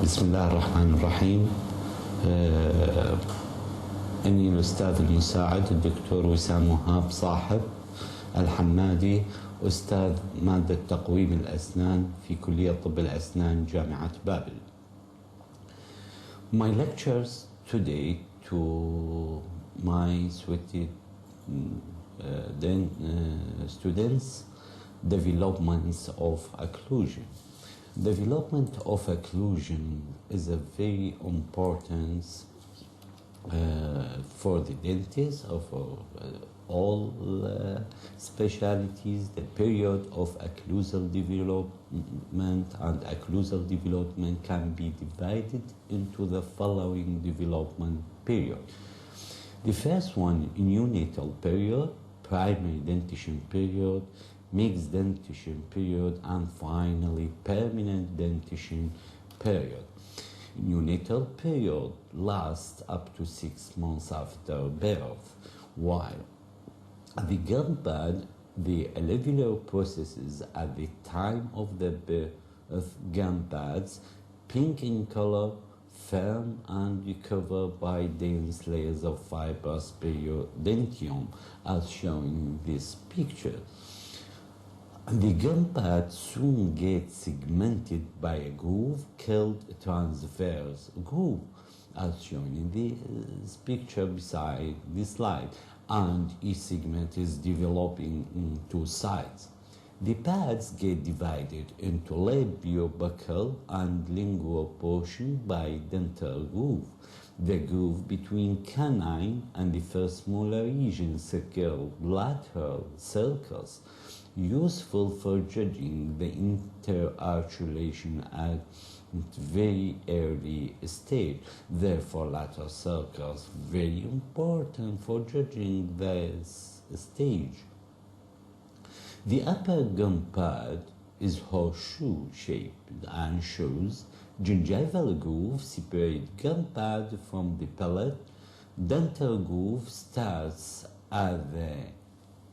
بسم الله الرحمن الرحيم. إني الأستاذ المساعد الدكتور وسام وهاب صاحب الحمادي، أستاذ مادة تقويم الأسنان في كلية طب الأسنان جامعة بابل. My lectures today to my sweated students, developments of occlusion. Development of occlusion is a very important for the dentist or for all specialties. The period of occlusal development and occlusal development can be divided into the following development period. The first one, neonatal period, primary dentition period, mixed dentition period, and finally permanent dentition period. Neonatal period lasts up to 6 months after birth, while the gum pad, the alveolar processes at the time of the birth, gum pads, pink in color, firm and covered by dense layers of fibrous periodontium, as shown in this picture. The gum pad soon gets segmented by a groove called a transverse groove, as shown in this picture beside this slide, and each segment is developing in two sides. The pads get divided into labiobuccal and lingual portion by dental groove. The groove between canine and the first molar region circle lateral circles, useful for judging the interarticulation at very early stage. Therefore, lateral circles very important for judging this stage. The upper gum pad is horseshoe shaped and shows gingival groove separate gum pad from the palate. Dental groove starts at the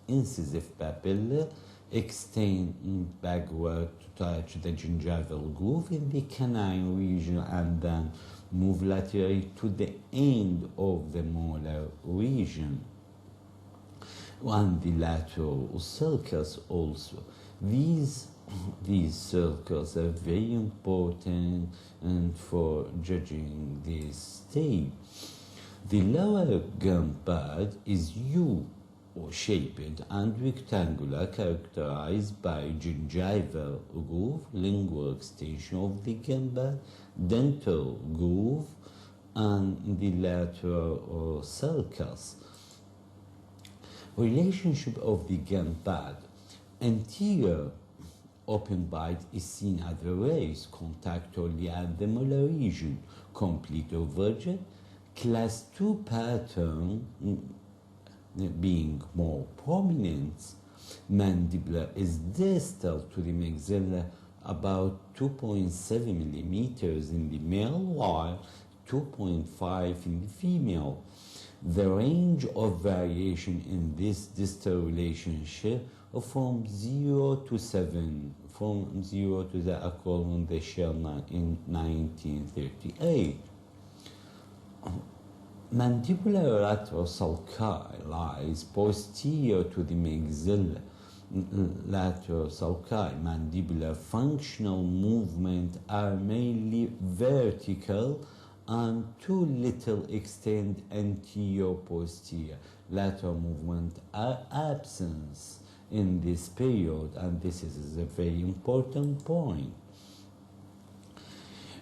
incisive papilla, extend backward to touch the gingival groove in the canine region, and then move laterally to the end of the molar region. And the lateral circles also. These circles are very important and for judging this stage. The lower gum pad is U-shaped and rectangular, characterized by gingival groove, lingual extension of the gum pad, dental groove, and the lateral circles. Relationship of the gum pad. Anterior open bite is seen at the raise, contact only at the molar region, complete or virgin. Class 2 pattern being more prominent. Mandibular is distal to the maxilla, about 2.7 millimeters in the male, while 2.5 in the female. The range of variation in this distal relationship from 0 to 7, from 0 to the accord on the shell in 1938. Mandibular lateral sulci lies posterior to the maxilla. Lateral sulci mandibular functional movement are mainly vertical and too little extend anterior posterior. Lateral movement are absent in this period, and this is a very important point.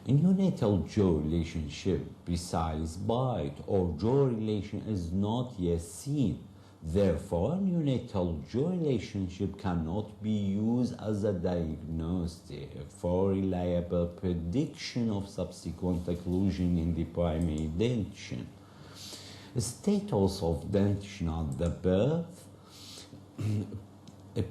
Neonatal jaw relationship besides bite or jaw relation is not yet seen. Therefore, neonatal jaw relationship cannot be used as a diagnostic for reliable prediction of subsequent occlusion in the primary dentition. Status of dentition at the birth. A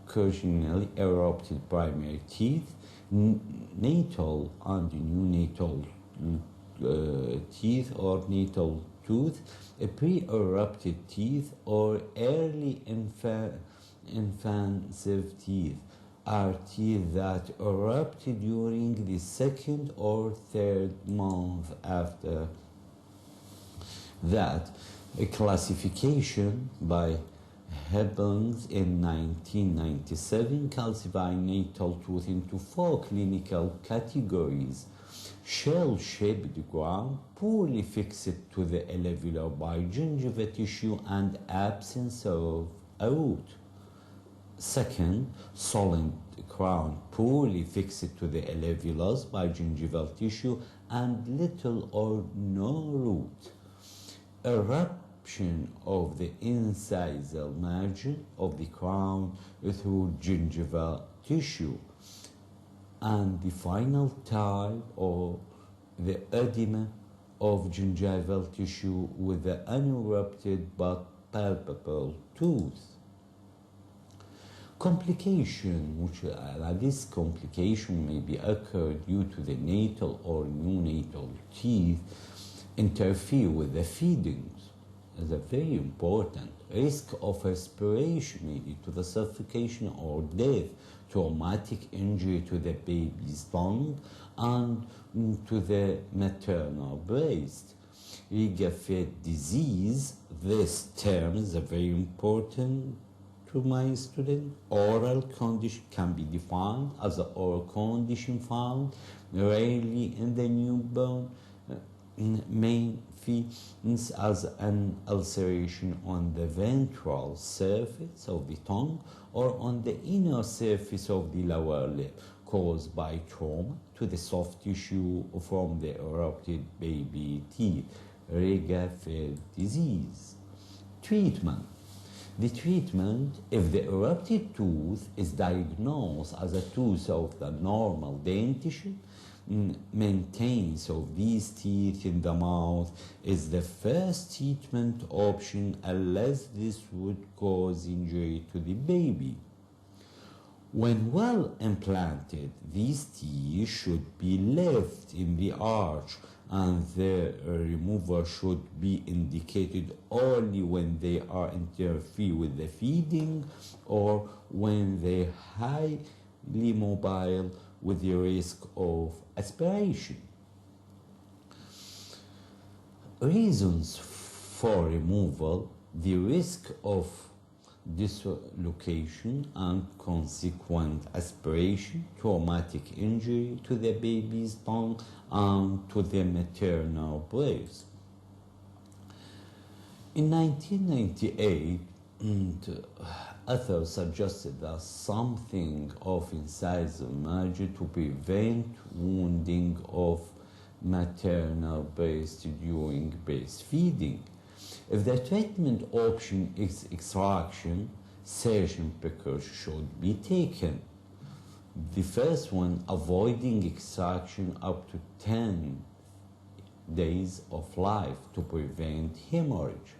precursionally erupted primary teeth, natal and neonatal teeth or natal tooth, a pre-erupted teeth or early infantive teeth, are teeth that erupt during the second or third month after that. A classification by Hebbens in 1997 classified natal tooth into 4 clinical categories: shell-shaped crown, poorly fixed to the alveolar by gingival tissue and absence of a root. Second, solid crown, poorly fixed to the alveolus by gingival tissue and little or no root. Eruption of the incisal margin of the crown through gingival tissue. And the final type, or the edema of gingival tissue with the unerupted but palpable tooth. Complication, this complication may be occurred due to the natal or neonatal teeth interfere with the feedings. Is a very important risk of aspiration may lead to the suffocation or death, traumatic injury to the baby's tongue and to the maternal breast. Riga-fed disease, this term is very important to my student. Oral condition can be defined as an oral condition found rarely in the newborn, main features as an ulceration on the ventral surface of the tongue or on the inner surface of the lower lip, caused by trauma to the soft tissue from the erupted baby teeth. Riga-fed disease. Treatment. The treatment, if the erupted tooth is diagnosed as a tooth of the normal dentition, maintenance of these teeth in the mouth is the first treatment option unless this would cause injury to the baby. When well implanted, these teeth should be left in the arch and their removal should be indicated only when they are interfere with the feeding or when they are highly mobile with the risk of aspiration. Reasons for removal: the risk of dislocation and consequent aspiration, traumatic injury to the baby's tongue and to the maternal breast. In 1998, authors suggested that something of incisal margin to prevent wounding of maternal breast during breastfeeding. If the treatment option is extraction, certain precautions should be taken. The first one, avoiding extraction up to 10 days of life to prevent hemorrhage.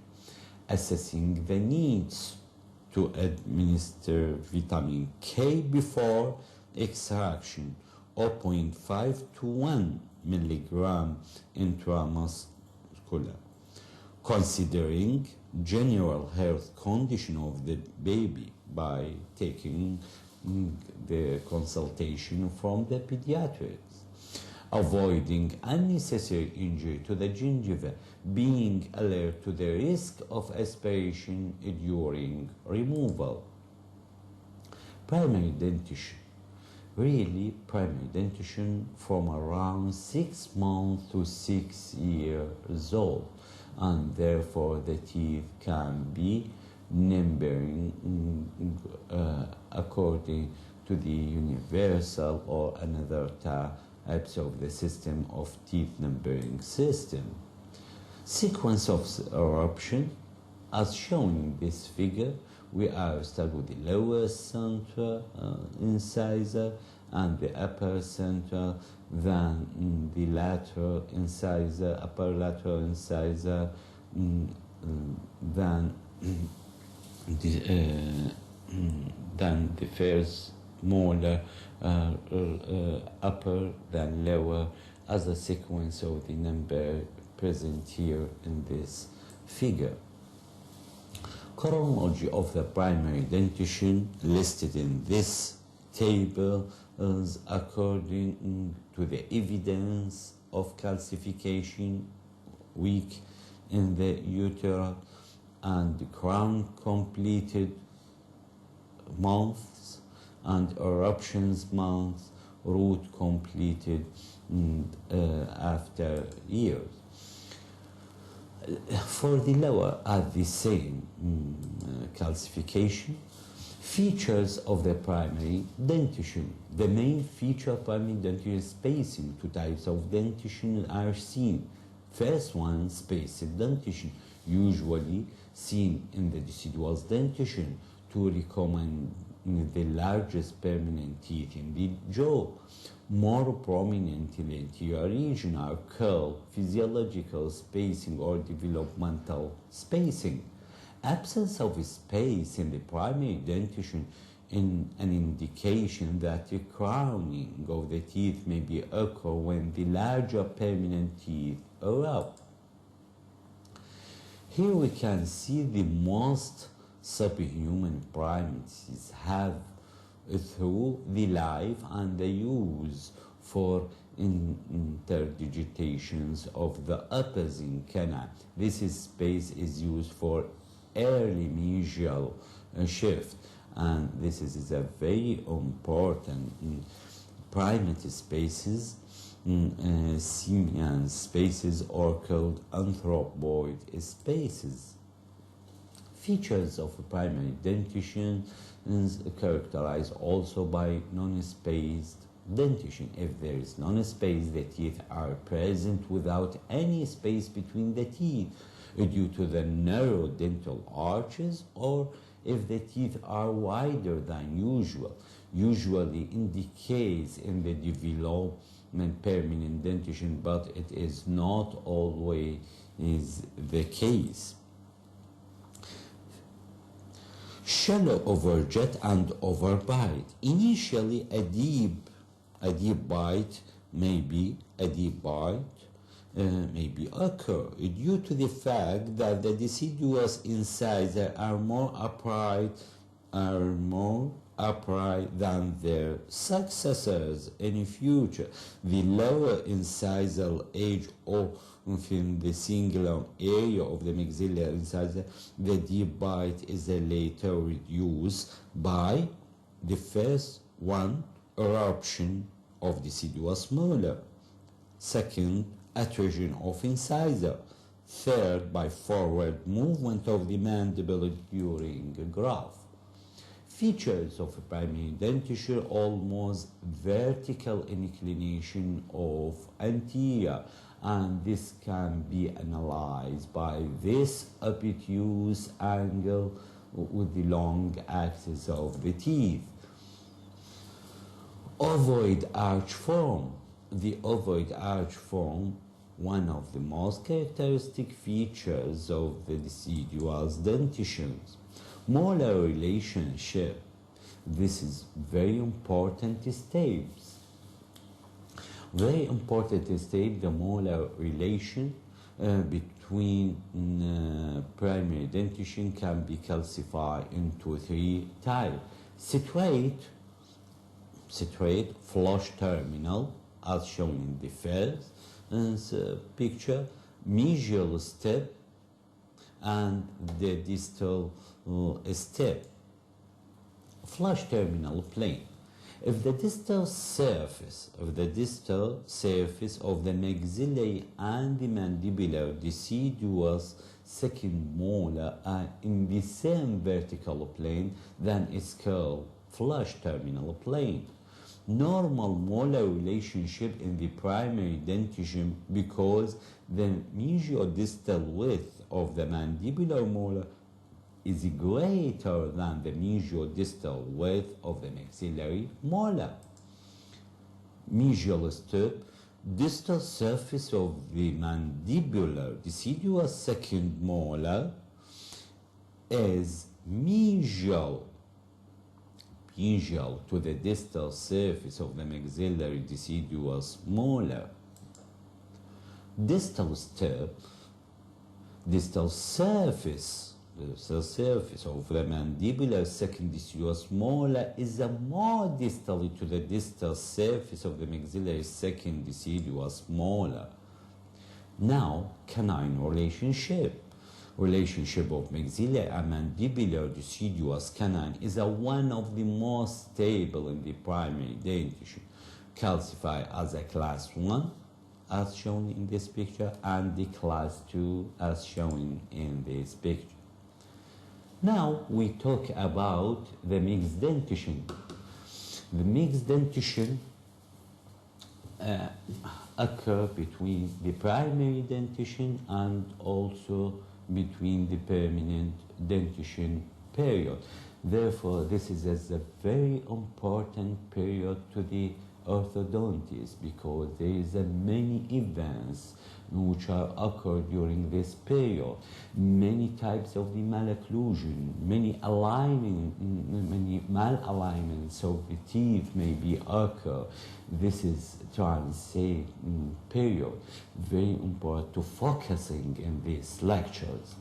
Assessing the needs to administer vitamin K before extraction, 0.5 to 1 milligram intramuscular. Considering general health condition of the baby by taking the consultation from the pediatrics. Avoiding unnecessary injury to the gingiva, being alert to the risk of aspiration during removal. Primary dentition. Really, primary dentition from around 6 months to 6 years old, and therefore the teeth can be numbering according to the universal or another types of the system of teeth numbering system. Sequence of eruption, as shown in this figure, we are start with the lower central incisor and the upper central, then the lateral incisor, upper lateral incisor, then the first molar, upper, then lower, as a sequence of the number present here in this figure. Chronology of the primary dentition listed in this tables according to the evidence of calcification, weak in the uterus, and the crown completed months, and eruptions months, root completed after years. For the lower at the same calcification, features of the primary dentition. The main feature of primary dentition is spacing. Two types of dentition are seen. First one, spaced dentition, usually seen in the deciduous dentition to recommend the largest permanent teeth in the jaw. More prominent in the anterior region are curl, physiological spacing, or developmental spacing. Absence of space in the primary dentition is an indication that the crowning of the teeth may be occur when the larger permanent teeth erupt. Here we can see the most subhuman primates have through the life and the use for interdigitations of the opposing canal. This space is used for early mesial shift, and this is a very important primate spaces. Simian spaces are called anthropoid spaces. Features of primary dentition is characterized also by non-spaced dentition. If there is non-space, the teeth are present without any space between the teeth due to the narrow dental arches, or if the teeth are wider than usual, usually indicates in the development permanent dentition, but it is not always the case. Shallow overjet and overbite. Initially, a deep bite may occur due to the fact that the deciduous incisors are more upright than their successors in future. The lower incisal edge within the cingulum area of the maxillary incisor, the deep bite is later reduced by the first one, eruption of deciduous molar. Second, attrition of incisor. Third, by forward movement of the mandible during growth. Features of primary denture: almost vertical inclination of anterior, and this can be analyzed by this obtuse angle with the long axis of the teeth. Ovoid arch form. The ovoid arch form, one of the most characteristic features of the deciduous dentitions. Molar relationship. This is very important steps. Very important step, the molar relation between primary dentition can be classified into three types. Straight, flush terminal, as shown in the first picture, mesial step, and the distal step. Flush terminal plane. If the distal surface of the maxillary and the mandibular deciduous second molar are in the same vertical plane, then it's called flush terminal plane. Normal molar relationship in the primary dentition because the mesiodistal width of the mandibular molar is greater than the mesiodistal width of the maxillary molar. Mesial step, distal surface of the mandibular deciduous second molar is mesial to the distal surface of the maxillary deciduous molar. Distal step, distal surface the surface of the mandibular second deciduous molar is more distally to the distal surface of the maxillary second deciduous molar. Now, canine relationship. Relationship of maxillary and mandibular deciduous canine is one of the most stable in the primary dentition, calcified as a class 1 as shown in this picture and the class 2 as shown in this picture. Now we talk about the mixed dentition. The mixed dentition occur between the primary dentition and also between the permanent dentition period. Therefore, this is a very important period to the orthodontist because there is many events which are occurred during this period, many types of the malocclusion, many malalignments of the teeth may be occur. This is transit period, very important to focusing in these lectures.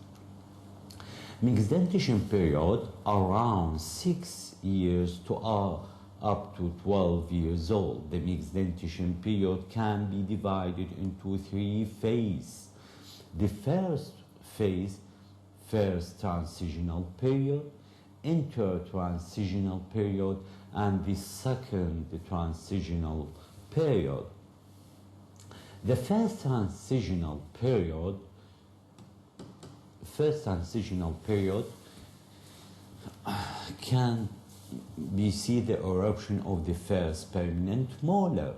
Mixed dentition period around 6 years to up to 12 years old. The mixed dentition period can be divided into 3 phases. The first phase, first transitional period, intertransitional period, and the second transitional period. The first transitional period can we see the eruption of the first permanent molar.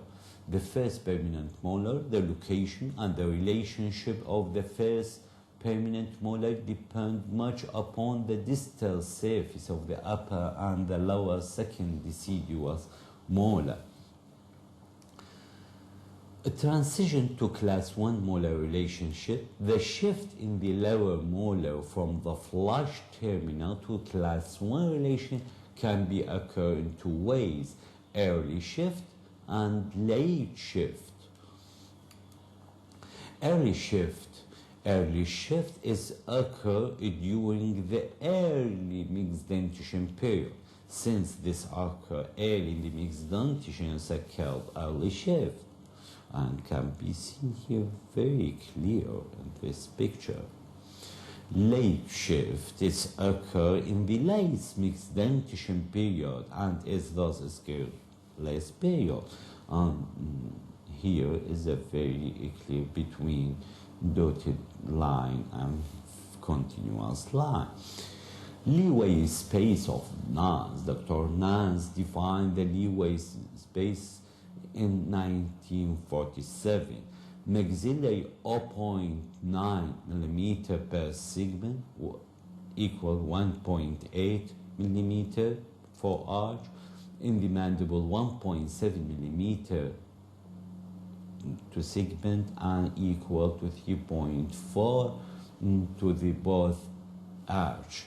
The first permanent molar, the location and the relationship of the first permanent molar depend much upon the distal surface of the upper and the lower second deciduous molar. A transition to class 1 molar relationship, the shift in the lower molar from the flush terminal to class 1 relation can be occur in 2 ways, early shift and late shift. Early shift is occur during the early mixed dentition period. Since this occur early in the mixed dentition is called early shift and can be seen here very clear in this picture. Late shift is occur in the late mixed dentition period and is thus a less period. Here is a very clear between dotted line and continuous line. Leeway space of Nance. Dr. Nance defined the leeway space in 1947. Maxillary 0.9 millimeter per segment equal 1.8 millimeter for arch. In the mandible 1.7 millimeter to segment and equal to 3.4 to the both arch.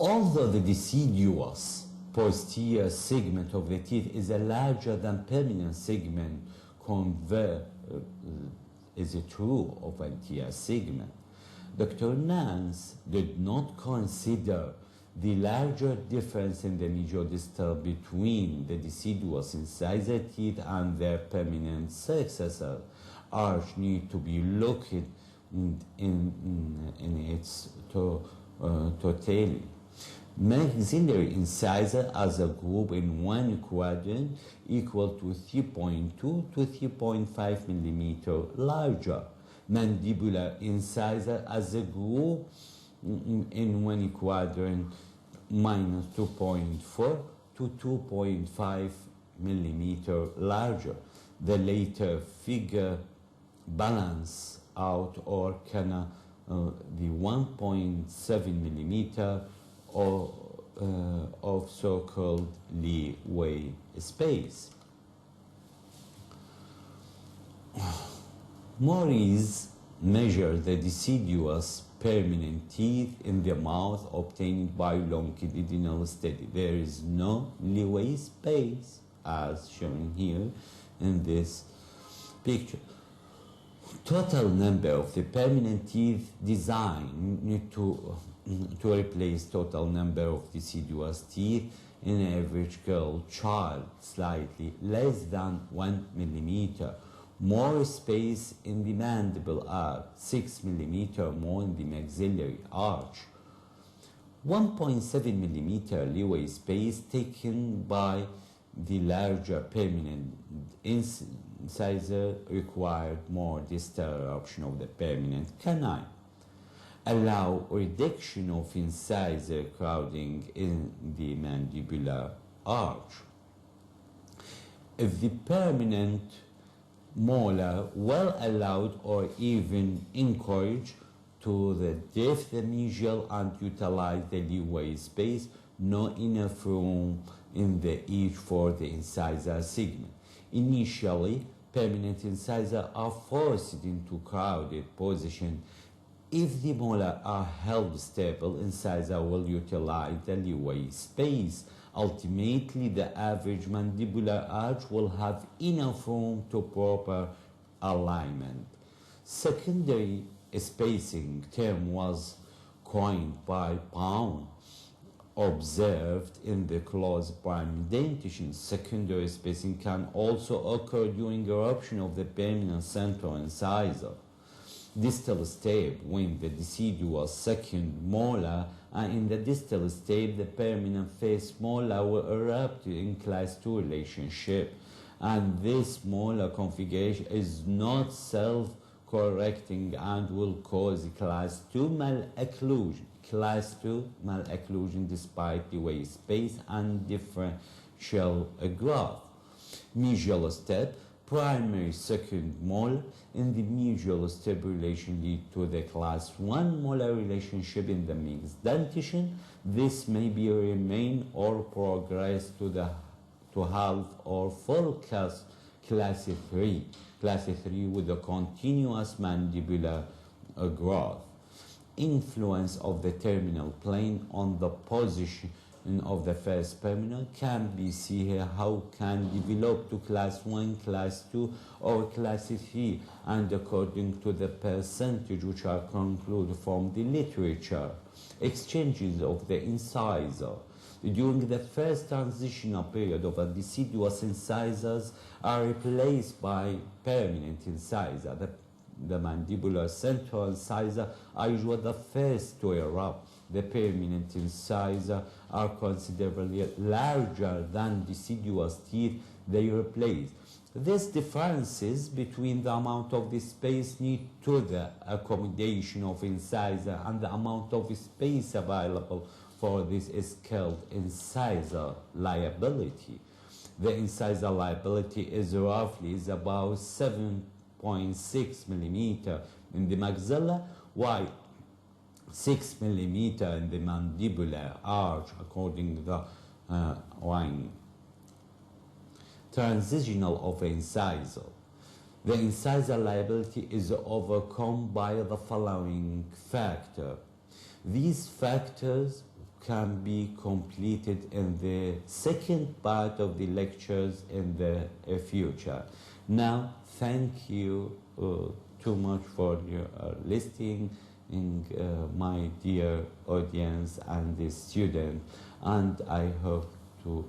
Although the deciduous posterior segment of the teeth is a larger than permanent segment, is true of anterior segment. Dr. Nance did not consider the larger difference in the mediodistal between the deciduous incisor teeth and their permanent successor arch need to be looked in its totality. Maxillary incisor as a group in one quadrant equal to 3.2 to 3.5 millimeter larger. Mandibular incisor as a group in one quadrant minus 2.4 to 2.5 millimeter larger. The later figure balance out or can the 1.7 millimeter of so-called leeway space. Maurice measured the deciduous permanent teeth in the mouth obtained by longitudinal study. There is no leeway space as shown here in this picture. Total number of the permanent teeth designed need to replace total number of deciduous teeth in an average girl child slightly less than 1 millimeter. More space in the mandible arch, 6 millimeter more in the maxillary arch. 1.7 millimeter leeway space taken by the larger permanent incisor required more distal eruption of the permanent canine. Allow reduction of incisor crowding in the mandibular arch. If the permanent molar well allowed or even encouraged to the depth the mesial and utilize the leeway space, no enough room in the edge for the incisor segment. Initially, permanent incisors are forced into crowded position. If the molar are held stable, incisor will utilize the leeway space. Ultimately, the average mandibular arch will have enough room to proper alignment. Secondary spacing term was coined by Pound, observed in the closed primary dentition. Secondary spacing can also occur during eruption of the permanent central incisor. Distal step when the deciduous second molar, and in the distal step the permanent first molar will erupt in class 2 relationship, and this molar configuration is not self-correcting and will cause class 2 malocclusion. Class 2 malocclusion despite the way space and differential growth. Mesial step, primary second molar in the mesial step relation lead to the class 1 molar relationship in the mixed dentition. This may be remain or progress to half or full class 3. Class 3 with a continuous mandibular growth. Influence of the terminal plane on the position of the first permanent can be seen here. How can develop to class 1, class 2 or class 3, and according to the percentage which are concluded from the literature. Exchanges of the incisor. During the first transitional period of a deciduous incisors are replaced by permanent incisor. The mandibular central incisor are usually the first to erupt. The permanent incisor are considerably larger than deciduous teeth they replace. This differences between the amount of the space need to the accommodation of incisor and the amount of space available for this is called incisor liability. The incisor liability is roughly about 7.6 millimeter in the maxilla, while 6 millimeter in the mandibular arch, according to the line. Transitional of incisor. The incisor liability is overcome by the following factor. These factors can be completed in the second part of the lectures in the future. Now, thank you too much for your listening, my dear audience and the student, and I hope to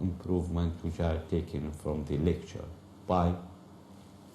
improvement which are taken from the lecture. Bye.